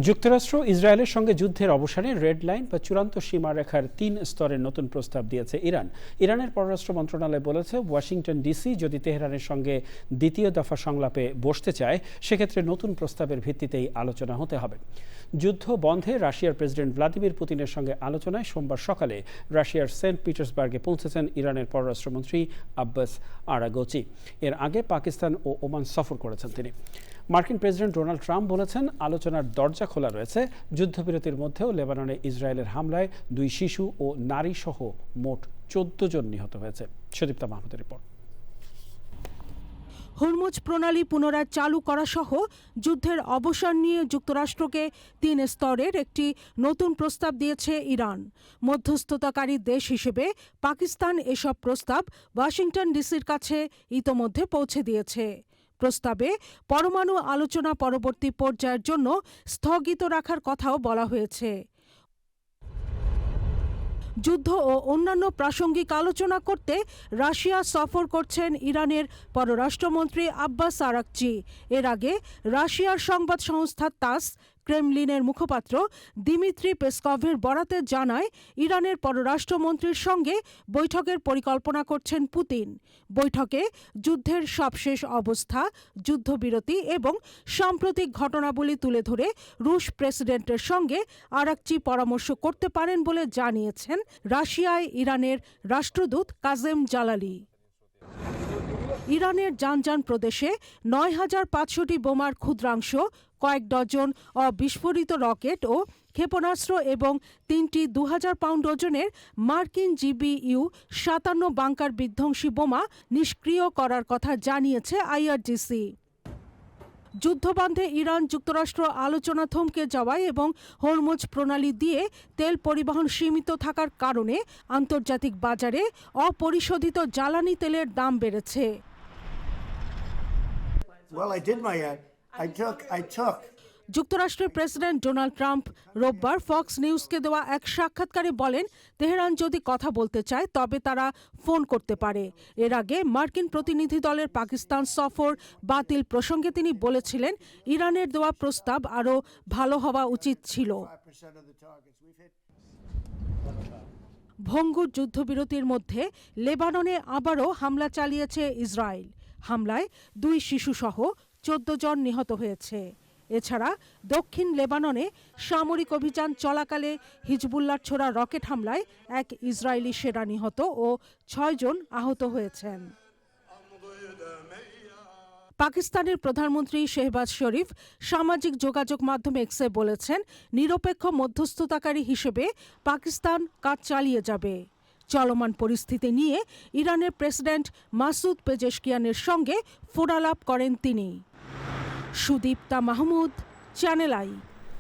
যুক্তরাষ্ট্র ইসরায়েলের সঙ্গে যুদ্ধের অবসানে রেড লাইন বা চূড়ান্ত সীমারেখার ৩ স্তরের নতুন প্রস্তাব দিয়েছে ইরানের পররাষ্ট্র মন্ত্রণালয় বলেছে, ওয়াশিংটন ডিসি যদি তেহরানের সঙ্গে দ্বিতীয় দফা সংলাপে বসতে চায়, সেক্ষেত্রে নতুন প্রস্তাবের ভিত্তিতেই আলোচনা হতে হবে। যুদ্ধ বন্ধে রাশিয়ার প্রেসিডেন্ট ভ্লাদিমির পুতিনের সঙ্গে আলোচনায় সোমবার সকালে রাশিয়ার সেন্ট পিটার্সবার্গে পৌঁছেছেন ইরানের পররাষ্ট্রমন্ত্রী আব্বাস আরাগচি। এর আগে পাকিস্তান ও ওমান সফর করেছেন তিনি। মার্কিন প্রেসিডেন্ট ডোনাল্ড ট্রাম্প বলেছেন, আলোচনার দরজা খোলা রয়েছে। যুদ্ধবিরতির মধ্যেও লেবাননে ইসরায়েলের হামলায় 2 শিশু ও নারী সহ মোট 14 জন নিহত হয়েছে। সুদীপ্তা মাহমুদের রিপোর্ট। হরমুজ প্রণালী পুনরায় চালু করা সহ যুদ্ধের অবসান নিয়ে যুক্তরাষ্ট্রকে 3 স্তরের একটি নতুন প্রস্তাব দিয়েছে ইরান। মধ্যস্থতাকারী দেশ হিসেবে পাকিস্তান এসব প্রস্তাব ওয়াশিংটন ডিসির কাছে ইতোমধ্যে পৌঁছে দিয়েছে। প্রস্তাবে পরমাণু আলোচনা পরবর্তী পর্যায়ের জন্য স্থগিত রাখার কথাও বলা হয়েছে। যুদ্ধ ও অন্যান্য প্রাসঙ্গিক আলোচনা করতে রাশিয়া সফর করছেন ইরানের পররাষ্ট্রমন্ত্রী আব্বাস আরাগচি। এর আগে রাশিয়ার সংবাদ সংস্থা তাস ক্রেমলিনের মুখপাত্র দিমিত্রি পেসকভের বরাতে জানায়, ইরানের পররাষ্ট্রমন্ত্রীর সঙ্গে বৈঠকের পরিকল্পনা করছেন পুতিন। বৈঠকে যুদ্ধের সবশেষ অবস্থা, যুদ্ধবিরতি এবং সাম্প্রতিক ঘটনাবলী তুলে ধরে রুশ প্রেসিডেন্টের সঙ্গে আরাগচি পরামর্শ করতে পারেন বলে জানিয়েছেন রাশিয়ায় ইরানের রাষ্ট্রদূত কাজেম জালালি। ইরানের জানজান প্রদেশে ৯,৫০০টি বোমার ক্ষুদ্রাংশ, কয়েক ডজন অবিস্ফোরিত রকেট ও ক্ষেপণাস্ত্র এবং 3টি ২,০০০ পাউন্ড ওজনের মার্কিন GBU-৫৭ বাংকার বিধ্বংসী বোমা নিষ্ক্রিয় করার কথা জানিয়েছে IRGC। যুদ্ধবন্ধে ইরান যুক্তরাষ্ট্র আলোচনা থমকে যাওয়ায় এবং হরমুজ প্রণালী দিয়ে তেল পরিবহন সীমিত থাকার কারণে আন্তর্জাতিক বাজারে অপরিশোধিত জ্বালানি তেলের দাম বেড়েছে। যুক্তরাষ্ট্রের প্রেসিডেন্ট ডোনাল্ড ট্রাম্প রোববার ফক্স নিউজকে দেওয়া এক সাক্ষাৎকারে বলেন, তেহরান যদি কথা বলতে চায় তবে তারা ফোন করতে পারে। এর আগে মার্কিন প্রতিনিধি দলের পাকিস্তান সফর বাতিল প্রসঙ্গে তিনি বলেছিলেন, ইরানের দেওয়া প্রস্তাব আরও ভালো হওয়া উচিত ছিল। ভঙ্গুর যুদ্ধবিরতির মধ্যে লেবাননে আবারও হামলা চালিয়েছে ইসরায়েল। হামলায় 2 শিশুসহ 14 জন নিহত হয়েছে। এছাড়া দক্ষিণ লেবাননে সামরিক অভিযান চলাকালে হিজবুল্লাহর ছোড়া রকেট হামলায় এক ইসরায়েলি সেনা নিহত ও 6 জন আহত হয়েছেন। পাকিস্তানের প্রধানমন্ত্রী শেহবাজ শরীফ সামাজিক যোগাযোগ মাধ্যম এক্সে বলেছেন, নিরপেক্ষ মধ্যস্থতাকারী হিসেবে পাকিস্তান কাজ চালিয়ে যাবে। চলমান পরিস্থিতি নিয়ে ইরানের প্রেসিডেন্ট মাসুদ পেজেশকিয়ানের সঙ্গে ফোনালাপ করেন তিনি। Sudipta Mahmud, channel I.